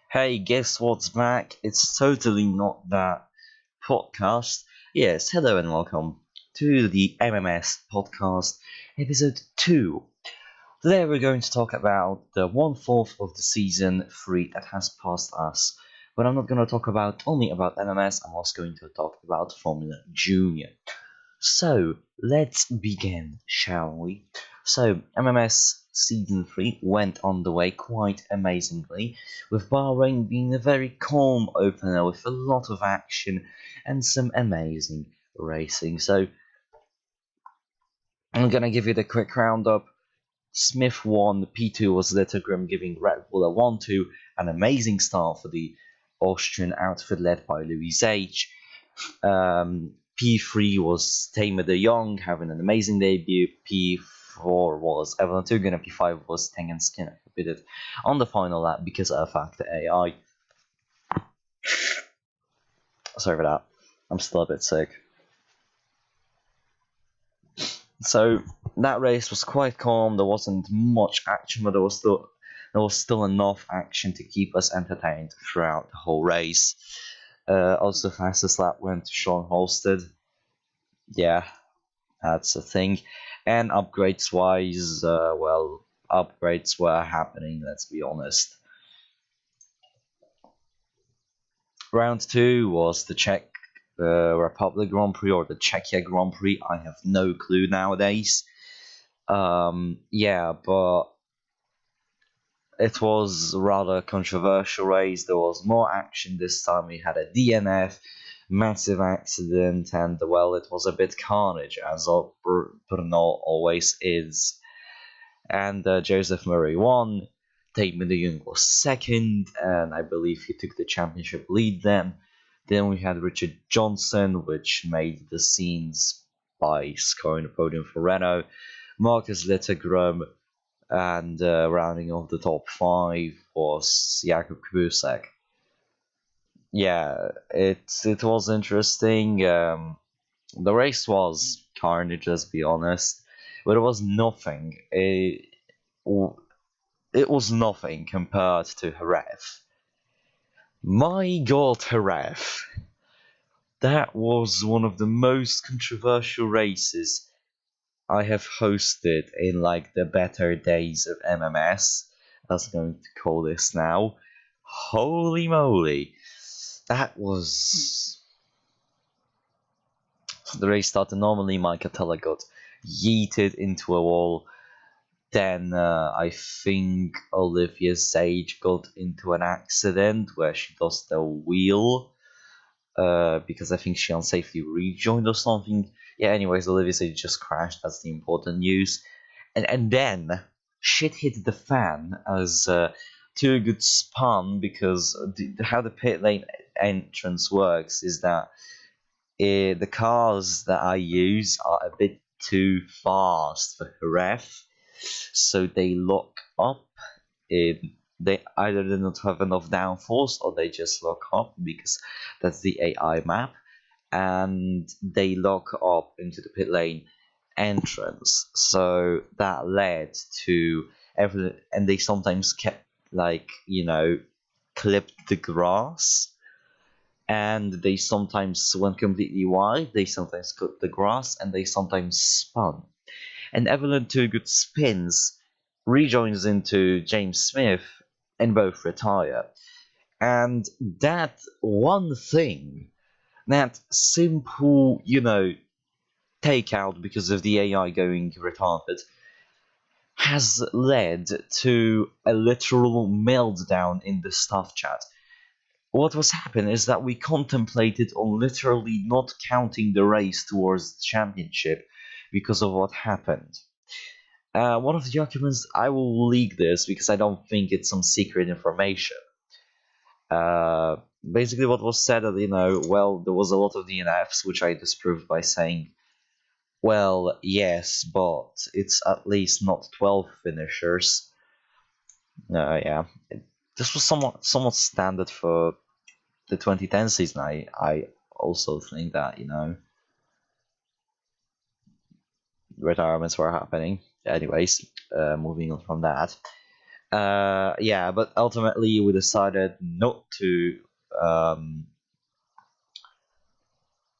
Hey, guess what's back? It's totally not that podcast. Yes, hello and welcome to the MMS podcast, episode 2. Today we're going to talk about the 1/4 of the season 3 that has passed us. But I'm not going to talk about only about MMS, I'm also going to talk about Formula Junior. So, let's begin, shall we? So, MMS Season 3 went on the way quite amazingly, with Bahrain being a very calm opener with a lot of action and some amazing racing. So, I'm gonna give you the quick roundup. Smith won, P2 was Lettergram, giving Red Bull a 1-2, an amazing start for the Austrian outfit led by Louis H. P3 was Tamer de Jong having an amazing debut. P4 was Evelyn Tugan, and P5 was Tengen Skinner, who beat it on the final lap because of Factor AI. Sorry for that. I'm still a bit sick. So that race was quite calm. There wasn't much action, but there was still enough action to keep us entertained throughout the whole race. Also, fastest lap went to Sean Holstead. Yeah, that's a thing. And upgrades wise, upgrades were happening, let's be honest. Round 2 was the Czech Republic Grand Prix or the Czechia Grand Prix. I have no clue nowadays. But it was a rather controversial race. There was more action this time. We had a DNF, massive accident, and it was a bit carnage, as Brno always is. And Joseph Murray won. Tate Million was second, and I believe he took the championship lead then. Then we had Richard Johnson, which made the scenes by scoring the podium for Renault. Marcus Lettergrum, and rounding off the top 5 was Jakub Kubusek. Yeah, it was interesting. The race was carnage, let's be honest, but it was nothing. It was nothing compared to Jerez. My God, Jerez! That was one of the most controversial races I have hosted in like the better days of MMS. That's going to call this now. Holy moly! That was the race started normally. Micah Teller got yeeted into a wall. Then I think Olivia Sage got into an accident where she lost the wheel because I think she unsafely rejoined or something. Yeah, anyways, Olivia Sage just crashed. That's the important news. And then shit hit the fan as Too Good spun because how the pit lane entrance works is that the cars that I use are a bit too fast for Jerez, so they lock up. They either do not have enough downforce or they just lock up because that's the AI map, and they lock up into the pit lane entrance. So that led to and they sometimes kept clipped the grass, and they sometimes went completely wide, they sometimes cut the grass, and they sometimes spun. And Evelyn Toogood spins, rejoins into James Smith, and both retire. And that one thing, that simple, takeout because of the AI going retarded, has led to a literal meltdown in the staff chat. What was happening is that we contemplated on literally not counting the race towards the championship because of what happened. One of the arguments, I will leak this because I don't think it's some secret information. Basically, what was said, there was a lot of DNFs, which I disproved by saying, well, yes, but it's at least not 12 finishers. Yeah. This was somewhat standard for the 2010 season. I also think that, retirements were happening. Anyways, moving on from that. Yeah, but ultimately we decided not to. Um,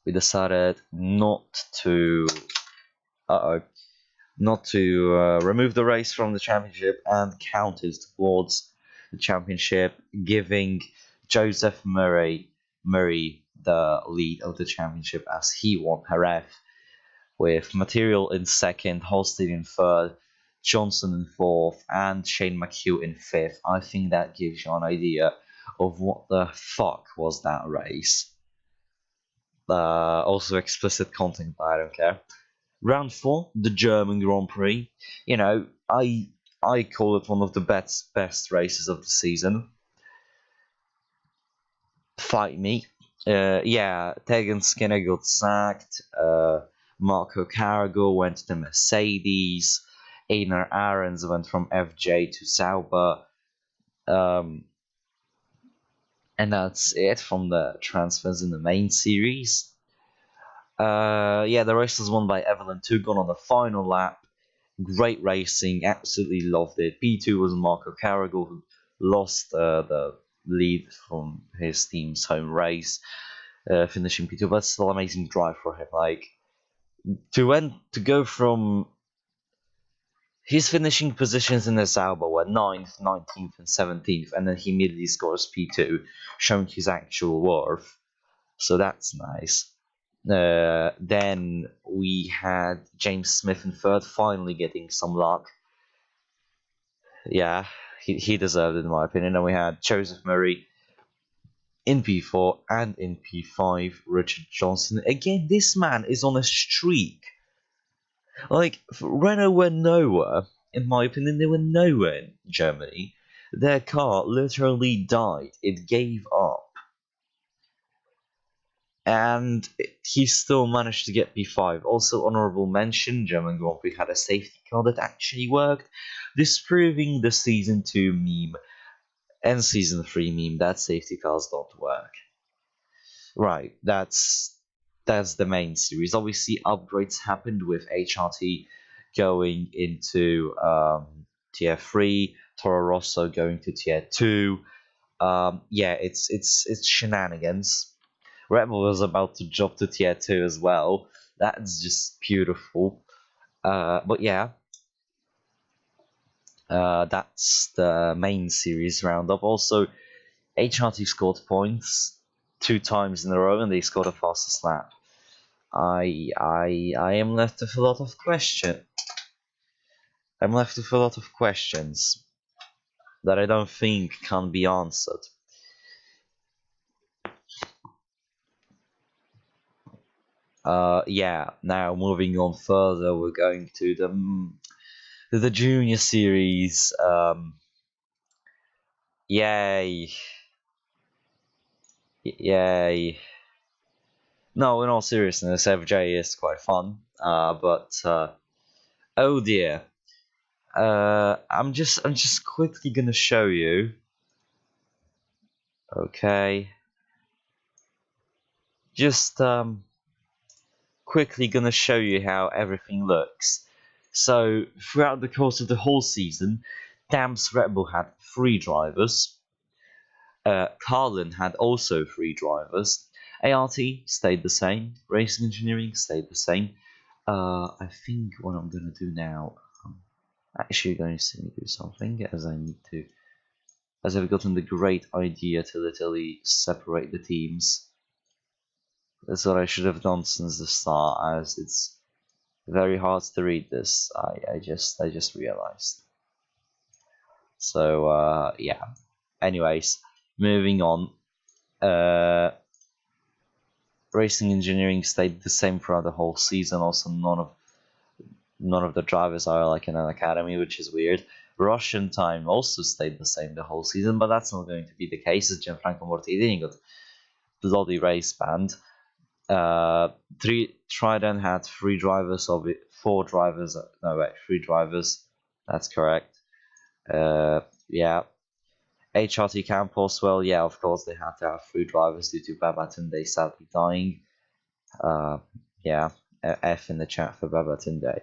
we decided not to. Uh oh. Not to remove the race from the championship and count it towards the championship, giving Joseph Murray the lead of the championship as he won Jerez, with Material in second, Holstein in third, Johnson in fourth, and Shane McHugh in fifth. I think that gives you an idea of what the fuck was that race. Also explicit content, but I don't care. Round four, the German Grand Prix. You know, I call it one of the best races of the season. Fight me. Yeah, Tegan Skinner got sacked. Marco Cargo went to Mercedes. Einar Ahrens went from FJ to Sauber. And that's it from the transfers in the main series. Yeah, the race was won by Evelyn Tugon on the final lap. Great racing, absolutely loved it. P2 was Marco Carrigal, who lost the lead from his team's home race, finishing P2, but still amazing drive for him. Like to go from his finishing positions in the Sauber were 9th, 19th, and 17th, and then he immediately scores P2, showing his actual worth. So that's nice. Then we had James Smith in third, finally getting some luck. Yeah, he deserved it in my opinion. And we had Joseph Murray in P4 and in P5, Richard Johnson. Again, this man is on a streak. Like, Renault were nowhere, in my opinion, they were nowhere in Germany. Their car literally died. It gave up. And he still managed to get P5. Also, honorable mention, German Grand Prix had a safety car that actually worked, disproving the Season 2 meme and Season 3 meme that safety cars don't work. Right, that's the main series. Obviously, upgrades happened with HRT going into Tier 3, Toro Rosso going to Tier 2. Yeah, it's shenanigans. Red Bull was about to drop to Tier 2 as well. That's just beautiful. But yeah, that's the main series roundup. Also, HRT scored points 2 times in a row, and they scored a fastest lap. I am left with a lot of questions. I'm left with a lot of questions that I don't think can be answered. Yeah. Now moving on further, we're going to the junior series. Yay! Yay! No, in all seriousness, FJ is quite fun. But oh dear. I'm just quickly gonna show you. Okay. Just quickly gonna show you how everything looks. So throughout the course of the whole season, Dam's Red Bull had 3 drivers. Carlin had also 3 drivers. ART stayed the same. Racing Engineering stayed the same. I think what I'm gonna do now, I'm actually going to do something as I've gotten the great idea to literally separate the teams. That's what I should have done since the start, as it's very hard to read this. I just realized. So yeah. Anyways, moving on. Racing Engineering stayed the same throughout the whole season. Also, none of the drivers are like in an academy, which is weird. Russian time also stayed the same the whole season, but that's not going to be the case as Gianfranco Mortadini got bloody race banned. Trident had 3 drivers of it, 4 drivers. No wait, 3 drivers. That's correct. Yeah. HRT Campos, well, yeah, of course they had to have 3 drivers due to Babatunde sadly dying. Yeah, F in the chat for Babatunde.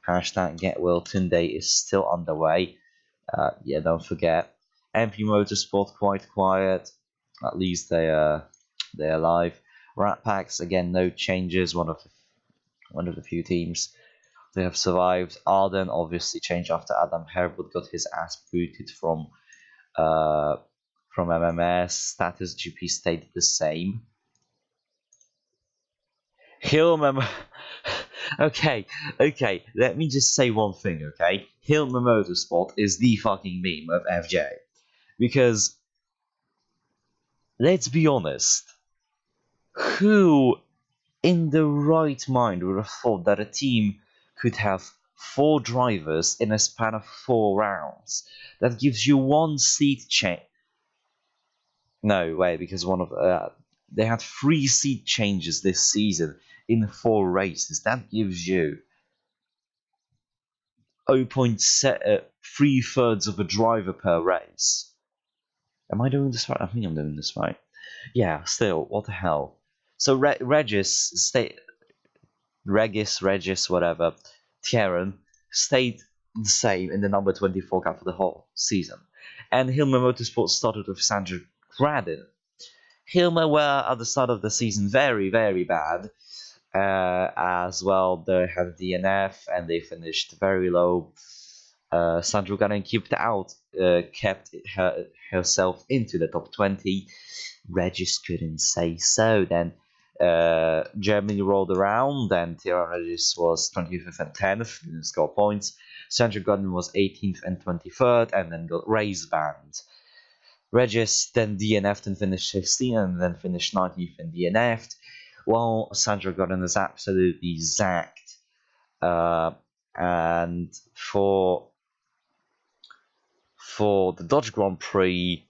Hashtag Get Well Tunde is still underway. Yeah, don't forget. MP Motorsport quite quiet. At least they're alive. Rat Packs again, no changes. One of the few teams they have survived. Arden obviously changed after Adam Herwood got his ass booted uh from MMS. Status GP stayed the same. Hilmer. Okay, okay. Let me just say one thing, okay? Hilmer Motorsport is the fucking meme of FJ because let's be honest, who in the right mind would have thought that a team could have four drivers in a span of 4 rounds? That gives you one seat change. No way, because they had 3 seat changes this season in 4 races. That gives you 0.3 thirds of a driver per race. Am I doing this right? I think I'm doing this right. Yeah, still, what the hell? So Regis, whatever, Thierry stayed the same in the number 24 car for the whole season. And Hilmer Motorsport started with Sandra Gradin. Hilmer were at the start of the season very, very bad. As well, they had DNF and they finished very low. Sandra Gradin kept herself into the top 20. Regis couldn't say so. Then Germany rolled around, and Tierra Regis was 25th and 10th, didn't score points. Sandra Gordon was 18th and 23rd, and then got race banned. Regis then DNF'd and finished 16th, and then finished 19th and DNF'd, while Sandra Gordon is absolutely zacked. And for the Dodge Grand Prix,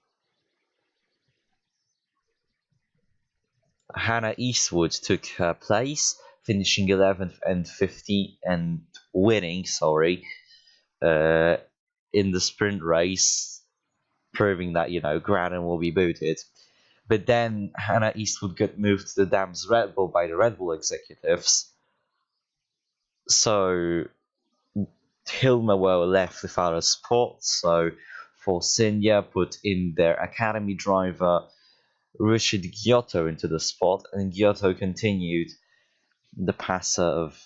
Hannah Eastwood took her place, finishing 11th and 15th and winning, in the sprint race, proving that, Grannon will be booted. But then Hannah Eastwood got moved to the Dams Red Bull by the Red Bull executives. So Hilmer were left without a spot. So Force India put in their academy driver Richard Giotto into the spot, and Giotto continued the passer of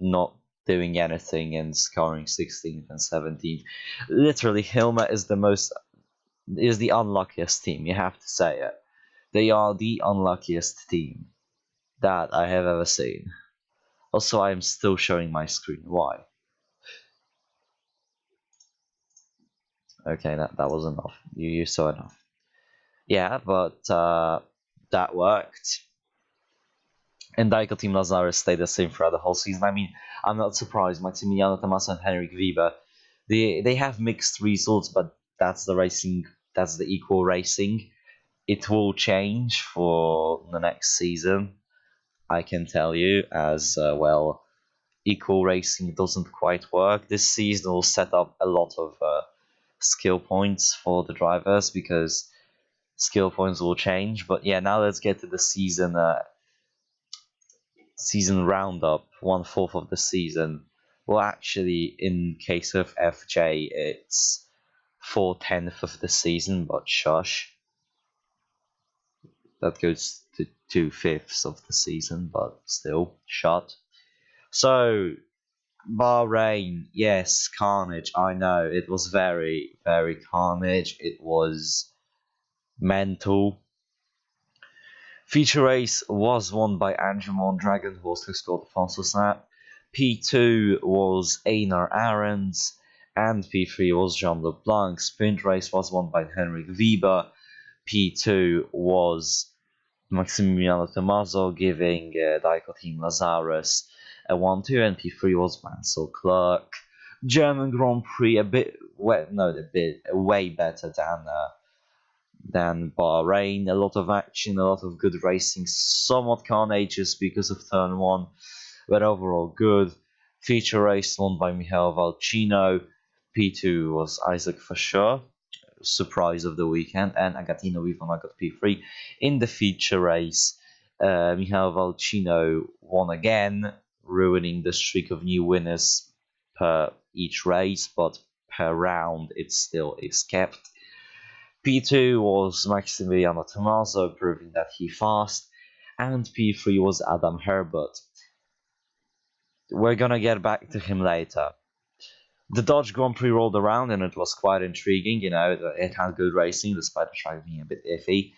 not doing anything and scoring 16th and 17th. Literally, Hilmer is the unluckiest team. You have to say it. They are the unluckiest team that I have ever seen. Also, I am still showing my screen. Why? Okay, that was enough. You saw enough. Yeah, but that worked. And Daiko Team Lazarus stayed the same throughout the whole season. I mean, I'm not surprised. Maximiliano Tommaso and Henrik Weber, they have mixed results, but that's the racing. That's the equal racing. It will change for the next season. I can tell you, as well. Equal racing doesn't quite work. This season will set up a lot of skill points for the drivers because skill points will change. But yeah, now let's get to the season roundup. 1/4 of the season. Well, actually, in case of FJ, it's 4/10 of the season, but shush. That goes to 2/5 of the season, but still, shut. So, Bahrain, yes, carnage. I know it was very, very carnage. It was mental. Feature race was won by Andrew Mondragon, who also scored the fastest lap. P2 was Einar Ahrens, and P3 was Jean LeBlanc. Sprint race was won by Henrik Weber. P2 was Maximiliano Tommaso, giving Daiko Team Lazarus a 1-2, and P3 was Mansell Clark. German Grand Prix way better than Bahrain. A lot of action, a lot of good racing, somewhat carnageous because of turn 1, but overall good. Feature race won by Michael Valcino. P2 was Isaac Fasher, surprise of the weekend, and Agatino Vivona got P3. In the feature race, Michael Valcino won again, ruining the streak of new winners per each race, but per round, it still is kept. P2 was Maximiliano Tommaso, proving that he fast, and P3 was Adam Herbert. We're gonna get back to him later. The Dodge Grand Prix rolled around and it was quite intriguing, it had good racing despite the track being a bit iffy.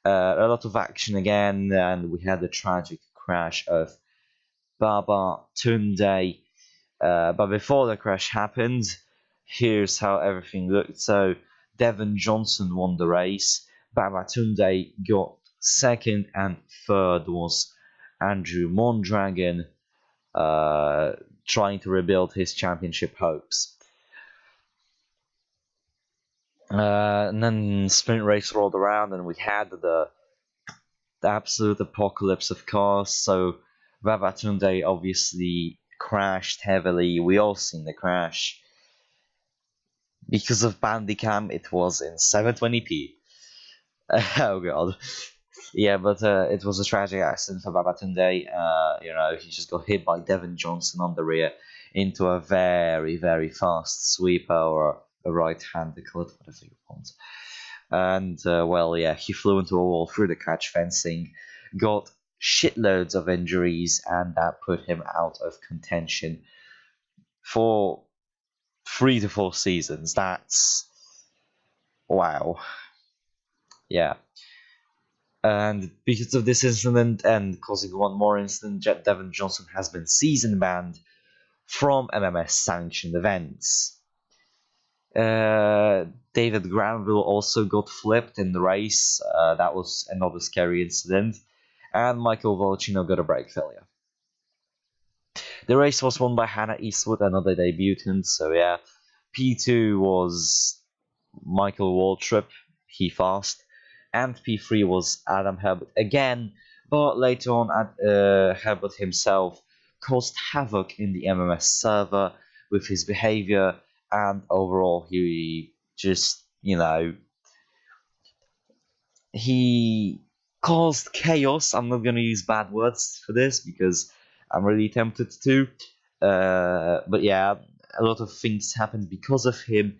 A lot of action again, and we had the tragic crash of Baba Tunde. But before the crash happened, here's how everything looked. So Devon Johnson won the race, Baba Tunde got second, and third was Andrew Mondragon, trying to rebuild his championship hopes. And then sprint race rolled around, and we had the absolute apocalypse of cars. So Babatunde obviously crashed heavily. We all seen the crash. Because of Bandicam, it was in 720p. Oh god. Yeah, but it was a tragic accident for Babatunde. He just got hit by Devon Johnson on the rear into a very, very fast sweeper, or a right-hander, call it whatever you want. And, he flew into a wall through the catch fencing, got shitloads of injuries, and that put him out of contention for 3 to 4 seasons. That's... wow. Yeah. And because of this incident and causing one more incident, Devon Johnson has been season banned from MMS sanctioned events. David Granville also got flipped in the race. That was another scary incident. And Michael Volchino got a brake failure. The race was won by Hannah Eastwood, another debutant. So yeah, P2 was Michael Waltrip, he fast. And P3 was Adam Herbert again, but later on Herbert himself caused havoc in the MMS server with his behavior, and overall he just, he caused chaos. I'm not going to use bad words for this because I'm really tempted to, but yeah, a lot of things happened because of him,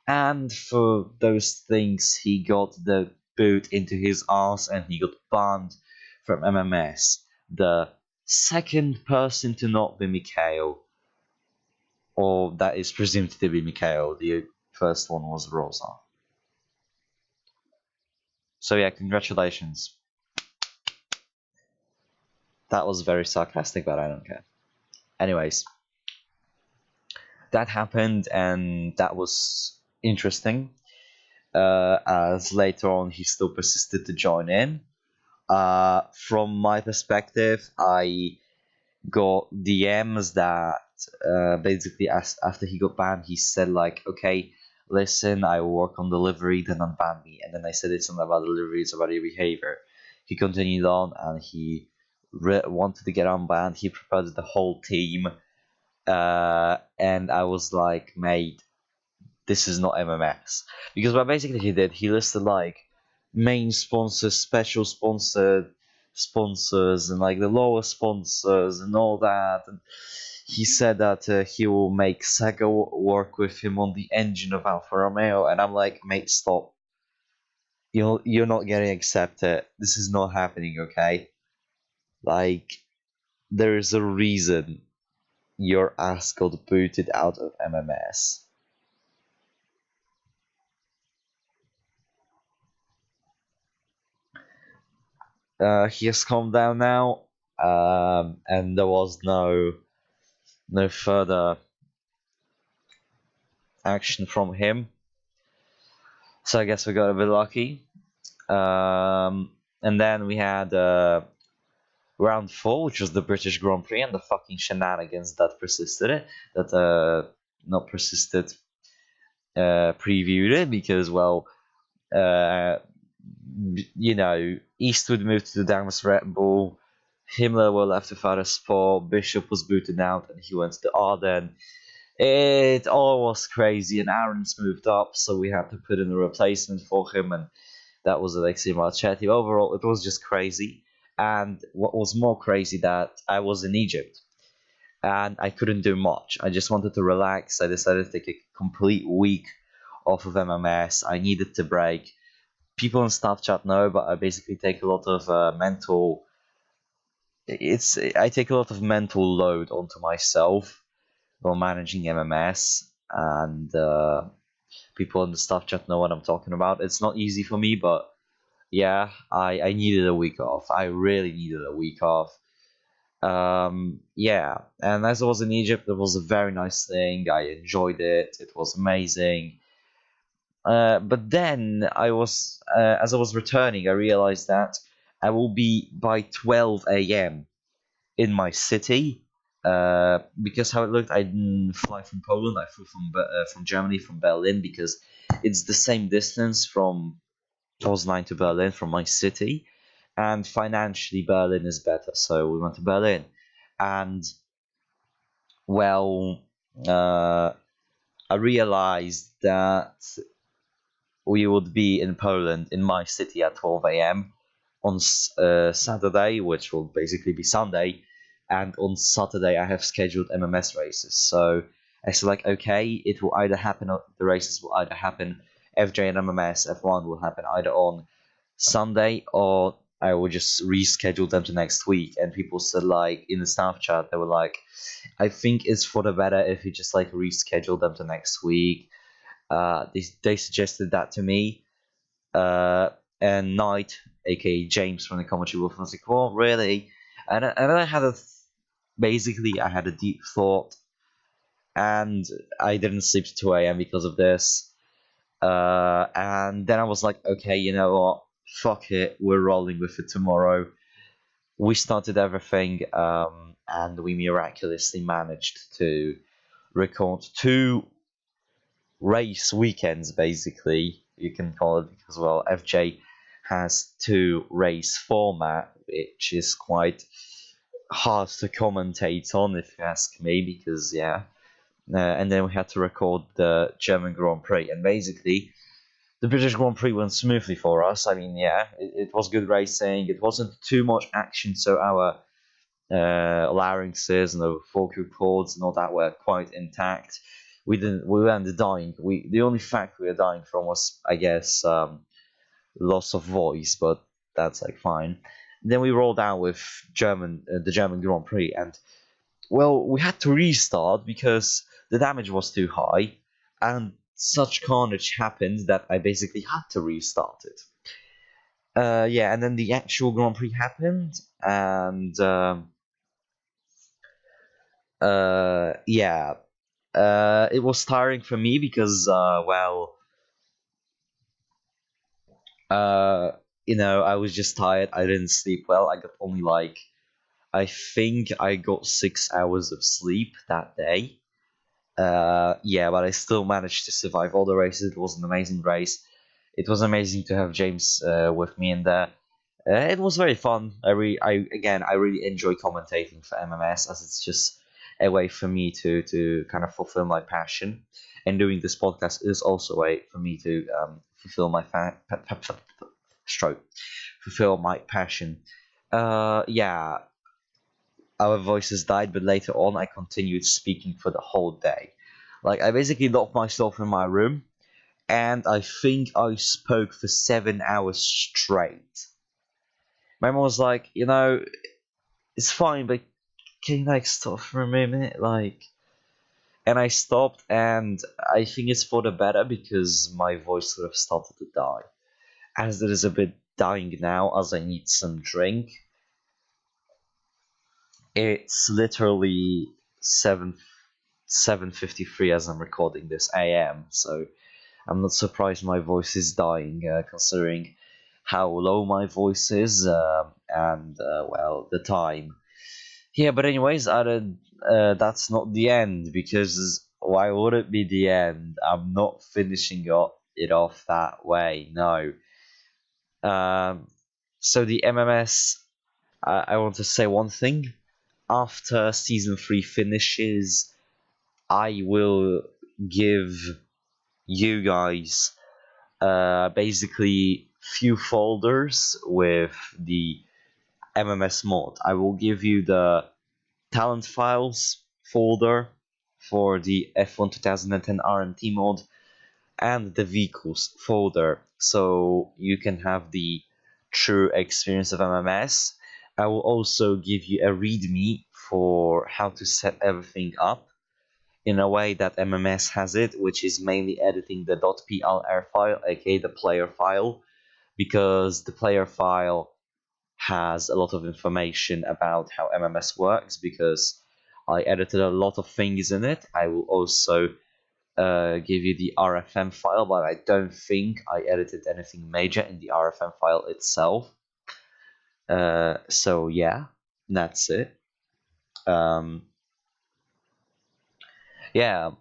and for those things he got the boot into his arse and he got banned from MMS. The second person to not be Mikhail, or that is presumed to be Mikhail. The first one was Rosa. So yeah, congratulations. That was very sarcastic, but I don't care. Anyways, that happened, and that was interesting. As later on he still persisted to join in. From my perspective, I got DMs that basically after he got banned, he said like, okay, listen, I will work on delivery, then unban me. And then I said it's not about delivery, it's about your behavior. He continued on, and he wanted to get unbanned. He proposed the whole team, and I was like, mate, this is not MMS. Because what basically he did, he listed like main sponsors, special sponsors, and like the lower sponsors and all that. And he said that he will make Sega work with him on the engine of Alfa Romeo, and I'm like, mate, stop. You're not getting accepted. This is not happening, okay? Like, there is a reason your ass got booted out of MMS. He has calmed down now, and there was no further action from him. So I guess we got a bit lucky. And then we had round 4, which was the British Grand Prix, and the fucking shenanigans that persisted. Not persisted. Previewed it because, Eastwood moved to the Dams Red Bull. Himmler were left without a spot. Bishop was booted out, and he went to Arden. It all was crazy, and Aaron's moved up, so we had to put in a replacement for him, and that was Alexei Marchetti. Overall, it was just crazy. And what was more crazy, that I was in Egypt, and I couldn't do much. I just wanted to relax. I decided to take a complete week off of MMS. I needed to break. People in staff chat know, but I basically take a lot of mental. I take a lot of mental load onto myself while managing MMS, and people in the staff chat know what I'm talking about. It's not easy for me, but yeah, I needed a week off. I really needed a week off. Yeah, and as I was in Egypt, it was a very nice thing. I enjoyed it. It was amazing. But then as I was returning, I realized that I will be by 12 a.m. in my city. Because how it looked, I didn't fly from Poland. I flew from Germany, from Berlin, because it's the same distance from Poznan to Berlin from my city, and financially Berlin is better. So we went to Berlin, and well, uh, I realized that we would be in Poland, in my city, at 12 a.m. on Saturday, which will basically be Sunday, and on Saturday I have scheduled MMS races. So I said, like, okay, it will either happen. The races will either happen. FJ and MMS F1 will happen either on Sunday, or I will just reschedule them to next week. And people said, like, in the staff chat, they were like, I think it's for the better if you just like reschedule them to next week. They suggested that to me. Uh, and Knight, aka James from the commentary booth, was like, "Well, really?" And then I had basically I had a deep thought, and I didn't sleep to 2 a.m. because of this. And then I was like, okay, you know what? Fuck it, we're rolling with it tomorrow. We started everything, and we miraculously managed to record two race weekends, basically. You can call it, because, well, FJ has two race format, which is quite hard to commentate on, if you ask me, because, yeah. And then we had to record the German Grand Prix, and basically, the British Grand Prix went smoothly for us. I mean, yeah, it was good racing. It wasn't too much action, so our larynxes and the vocal cords and all that were quite intact. We weren't dying. The only fact we were dying from was, I guess, loss of voice, but that's like fine. Then we rolled out with the German Grand Prix, and well, we had to restart because the damage was too high, and such carnage happened that I basically had to restart it. Yeah, and then the actual Grand Prix happened, and yeah, it was tiring for me because, well, uh, I was just tired. I didn't sleep well. I got only like, I think I got 6 hours of sleep that day. Yeah, but I still managed to survive all the races. It was an amazing race. It was amazing to have James with me in there. It was very fun. I really enjoy commentating for MMS, as it's just a way for me to kind of fulfill my passion, and doing this podcast is also a way for me to fulfill my stroke, fulfill my passion. Yeah, our voices died, but later on I continued speaking for the whole day. Like, I basically locked myself in my room, and I think I spoke for 7 hours straight. My mom was like, it's fine, but can you like stop for a minute? Like, and I stopped, and I think it's for the better because my voice sort of started to die. As it is a bit dying now, as I need some drink. It's literally 7:53 as I'm recording this AM, so I'm not surprised my voice is dying, considering how low my voice is, and well, the time. Yeah, but anyways, that's not the end, because why would it be the end? I'm not finishing it off that way. No. Um, so the MMS, I want to say one thing. After season 3 finishes, I will give you guys basically few folders with the MMS mod. I will give you the talent files, folder for the F1 2010 RMT mod and the vehicles folder, so you can have the true experience of MMS. I will also give you a README for how to set everything up in a way that MMS has it, which is mainly editing the .plr file, aka the player file, because the player file has a lot of information about how MMS works, because I edited a lot of things in it. I will also give you the RFM file, but I don't think I edited anything major in the RFM file itself. So yeah, that's it. Yeah,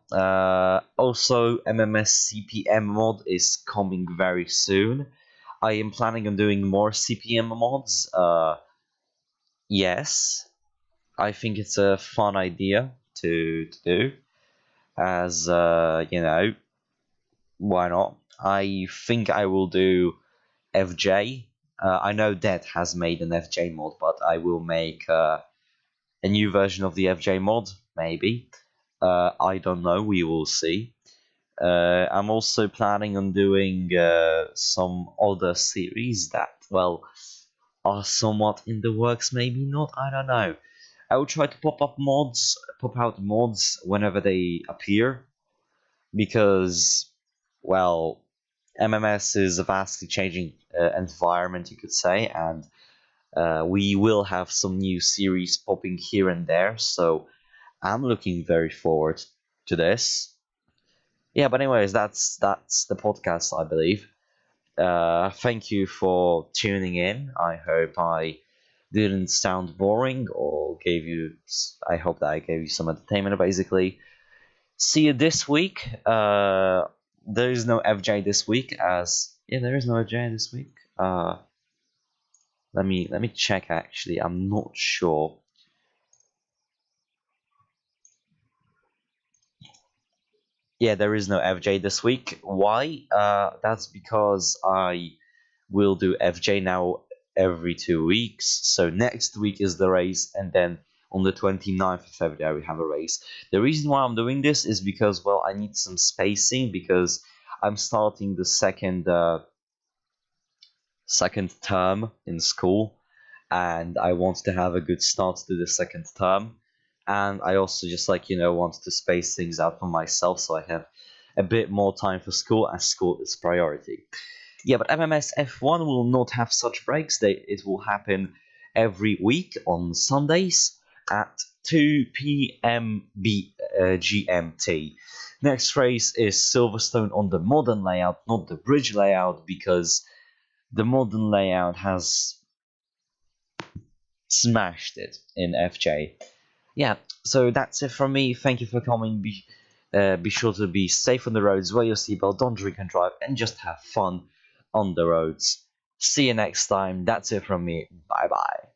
also MMS CPM mod is coming very soon. I am planning on doing more CPM mods. Yes, I think it's a fun idea to do, as why not? I think I will do FJ. I know Dead has made an FJ mod, but I will make a new version of the FJ mod, maybe. I don't know, we will see. I'm also planning on doing some other series that, well, are somewhat in the works, maybe not, I don't know. I will try to pop out mods whenever they appear, because, well, MMS is a vastly changing environment, you could say, and we will have some new series popping here and there, so I'm looking very forward to this. Yeah, but anyways, that's the podcast, I believe. Thank you for tuning in. I hope I didn't sound boring or gave you. I hope that I gave you some entertainment, basically. See you this week. There is no FJ this week, as yeah, there is no FJ this week. Let me check. Actually, I'm not sure. Yeah, there is no FJ this week. Why? That's because I will do FJ now every 2 weeks. So next week is the race, and then on the 29th of February we have a race. The reason why I'm doing this is because, well, I need some spacing, because I'm starting the second term in school, and I want to have a good start to the second term. And I also just want to space things out for myself, so I have a bit more time for school, as school is priority. Yeah, but MMS F1 will not have such breaks. It will happen every week on Sundays at 2 p.m. GMT. Next race is Silverstone on the modern layout, not the bridge layout, because the modern layout has smashed it in FJ. Yeah, so that's it from me. Thank you for coming. Be sure to be safe on the roads, wear your seatbelt, don't drink and drive, and just have fun on the roads. See you next time. That's it from me. Bye bye.